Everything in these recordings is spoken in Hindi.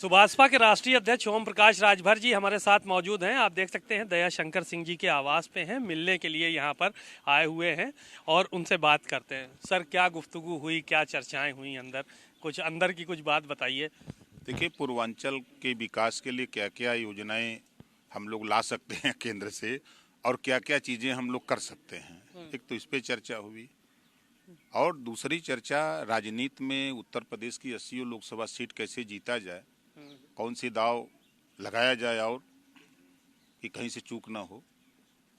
सुभाषपा के राष्ट्रीय अध्यक्ष ओम प्रकाश राजभर जी हमारे साथ मौजूद हैं। आप देख सकते हैं दया शंकर सिंह जी के आवास पे हैं, मिलने के लिए यहाँ पर आए हुए हैं और उनसे बात करते हैं। सर, क्या गुफ्तगू हुई, क्या चर्चाएं हुई अंदर की कुछ बात बताइए। देखिए, पूर्वांचल के विकास के लिए क्या क्या योजनाएं हम लोग ला सकते हैं केंद्र से और क्या क्या चीजें हम लोग कर सकते हैं, एक तो इस पे चर्चा हुई और दूसरी चर्चा राजनीति में उत्तर प्रदेश की 80 लोकसभा सीट कैसे जीता जाए, कौन सी दाव लगाया जाए और कि कहीं से चूक ना हो,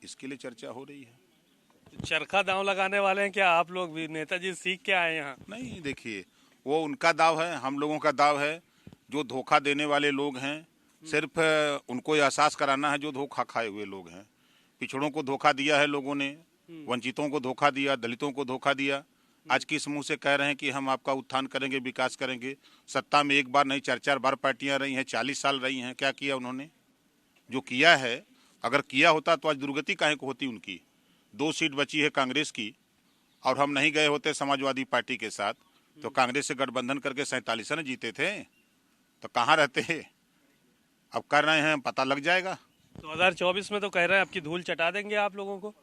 इसके लिए चर्चा हो रही है। चरखा दांव लगाने वाले हैं क्या आप लोग भी? नेताजी सीख के आए यहाँ? नहीं, देखिए, वो उनका दाव है, हम लोगों का दाव है। जो धोखा देने वाले लोग हैं, सिर्फ उनको एहसास कराना है जो धोखा खाए हुए लोग हैं। पिछड़ों को धोखा दिया है लोगों ने, वंचितों को धोखा दिया, दलितों को धोखा दिया। आज किस मुंह से कह रहे हैं कि हम आपका उत्थान करेंगे, विकास करेंगे। सत्ता में एक बार नहीं 4-4 बार पार्टियां रही हैं, 40 साल रही हैं। क्या किया उन्होंने? जो किया है, अगर किया होता तो आज दुर्गति काहे को होती उनकी। 2 सीट बची है कांग्रेस की और हम नहीं गए होते समाजवादी पार्टी के साथ तो कांग्रेस से गठबंधन करके 47 ने जीते थे, तो कहाँ रहते। अब कर रहे हैं, पता लग जाएगा। 2024 में तो कह रहे हैं आपकी धूल चटा देंगे आप लोगों को।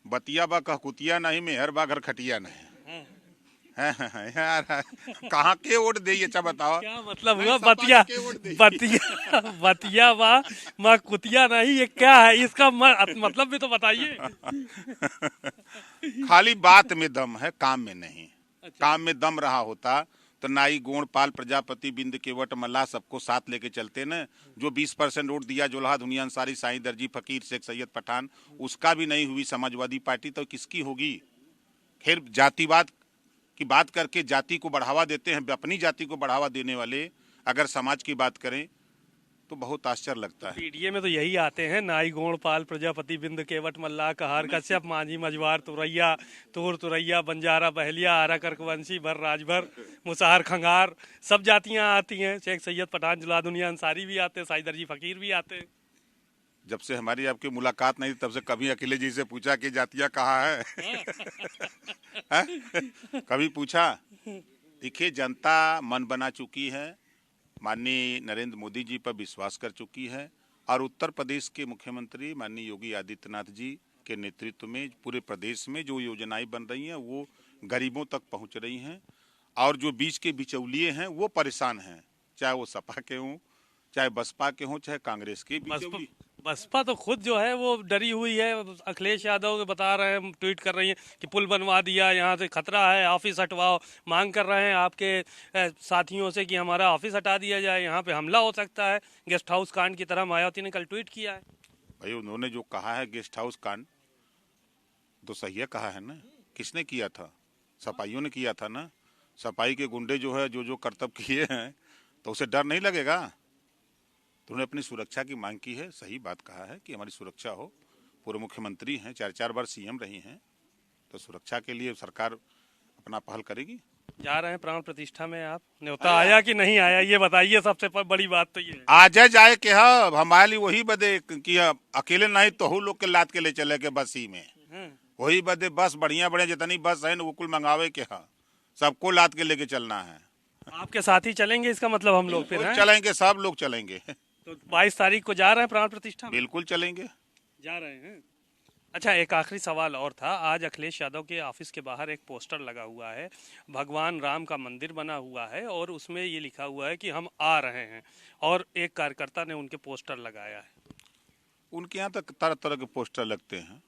बतिया बा कहकुतिया नहीं, मेहर बा घर खटिया नहीं। यार, कहाँ के वोट दे, अच्छा बताओ। क्या मतलब हुआ? बतिया बतिया बतिया माँ कुतिया नहीं, ये क्या है? इसका मतलब भी तो बताइए। खाली बात में दम है, काम में नहीं। अच्छा। काम में दम रहा होता तो नाई गोण पाल प्रजापति बिंद केवट मल्ला सबको साथ लेके चलते न। जो 20% वोट दिया जोल्हा दुनिया अंसारी साईं दर्जी फकीर शेख सैयद पठान, उसका भी नहीं हुई समाजवादी पार्टी, तो किसकी होगी। फिर जातिवाद की बात करके जाति को बढ़ावा देते हैं। अपनी जाति को बढ़ावा देने वाले अगर समाज की बात करें तो बहुत आश्चर्य लगता है। पीडीए में तो यही आते हैं, नाई गोण पाल प्रजापति बिंद केवट मल्ला कहार कश्यप मांझी मझवार तुरैया तोर तुरैया बंजारा बहलिया आरा कर्कवंशी भर राजभर मुसाहर खंगार, सब जातियां आती हैं। शेख सैयद पठान जुल्हा दुनिया अंसारी भी आते हैं, साईं दर्जी फकीर भी आते हैं। जब से हमारी आपकी मुलाकात नहीं तब से कभी अखिलेश जी से पूछा कि जातियां कहाँ है? कभी पूछा? देखिए, जनता मन बना चुकी है, माननीय नरेंद्र मोदी जी पर विश्वास कर चुकी है और उत्तर प्रदेश के मुख्यमंत्री माननीय योगी आदित्यनाथ जी के नेतृत्व में पूरे प्रदेश में जो योजनाएं बन रही हैं वो गरीबों तक पहुंच रही हैं और जो बीच के बिचौलिए हैं वो परेशान हैं, चाहे वो सपा के हों, चाहे बसपा के हों, चाहे कांग्रेस के। बसपा तो खुद जो है वो डरी हुई है। अखिलेश यादव बता रहे हैं, ट्वीट कर रही हैं कि पुल बनवा दिया, यहाँ से खतरा है, ऑफिस हटवाओ। मांग कर रहे हैं आपके साथियों से कि हमारा ऑफिस हटा दिया जाए, यहाँ पे हमला हो सकता है, गेस्ट हाउस कांड की तरह। मायावती ने कल ट्वीट किया है। भाई, उन्होंने जो कहा है गेस्ट हाउस कांड तो सही है कहा है ना। किसने किया था? सपाइयों ने किया था ना। सपाई के गुंडे जो है जो करतब किए हैं तो उसे डर नहीं लगेगा। तो उन्होंने अपनी सुरक्षा की मांग की है, सही बात कहा है कि हमारी सुरक्षा हो। पूर्व मुख्यमंत्री हैं, 4-4 बार सीएम रही हैं, तो सुरक्षा के लिए सरकार अपना पहल करेगी। जा रहे हैं प्राण प्रतिष्ठा में, आप न्योता आया कि नहीं आया ये बताइए। सबसे बड़ी बात तो ये है। आज जाए के हमारे लिए वही बदे कि अकेले नहीं तो लोग के लाद के ले चले के बस ही में, वही बदे बस बढ़िया जितनी बस है वो कुल मंगावे के सबको लाद के लेके चलना है। आपके साथ ही चलेंगे इसका मतलब? हम लोग फिर चलेंगे, सब लोग चलेंगे। तो 22 तारीख को जा रहे हैं प्राण प्रतिष्ठा में? बिल्कुल चलेंगे, जा रहे हैं। अच्छा, एक आखिरी सवाल और था। आज अखिलेश यादव के ऑफिस के बाहर एक पोस्टर लगा हुआ है, भगवान राम का मंदिर बना हुआ है और उसमें ये लिखा हुआ है कि हम आ रहे हैं, और एक कार्यकर्ता ने उनके पोस्टर लगाया है। उनके यहाँ तक तरह तरह के पोस्टर लगते हैं।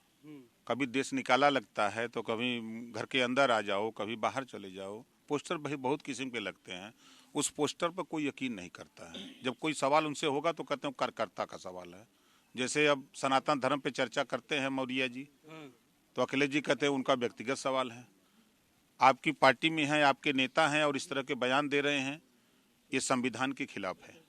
कभी देश निकाला लगता है तो कभी घर के अंदर आ जाओ, कभी बाहर चले जाओ। पोस्टर भाई बहुत किस्म के लगते हैं। उस पोस्टर पर कोई यकीन नहीं करता है। जब कोई सवाल उनसे होगा तो कहते हैं कार्यकर्ता का सवाल है। जैसे अब सनातन धर्म पे चर्चा करते हैं मौर्य जी, तो अखिलेश जी कहते हैं उनका व्यक्तिगत सवाल है। आपकी पार्टी में है, आपके नेता हैं और इस तरह के बयान दे रहे हैं, ये संविधान के खिलाफ है।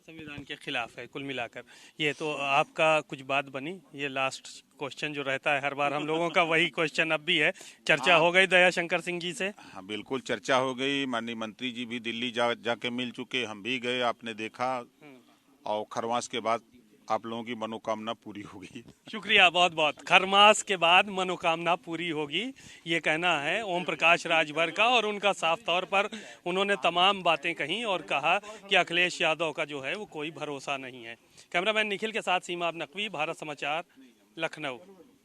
संविधान के खिलाफ है कुल मिलाकर। ये तो आपका कुछ बात बनी। ये लास्ट क्वेश्चन जो रहता है हर बार हम लोगों का, वही क्वेश्चन अब भी है। चर्चा हो गई दया शंकर सिंह जी से? हाँ, बिल्कुल चर्चा हो गई। माननीय मंत्री जी भी दिल्ली जाके मिल चुके, हम भी गए, आपने देखा। और खरवास के बाद आप लोगों की मनोकामना पूरी होगी। शुक्रिया बहुत बहुत। खरमास के बाद मनोकामना पूरी होगी, ये कहना है ओम प्रकाश राजभर का। और उनका साफ तौर पर उन्होंने तमाम बातें कही और कहा कि अखिलेश यादव का जो है वो कोई भरोसा नहीं है। कैमरामैन निखिल के साथ सीमा नकवी, भारत समाचार, लखनऊ।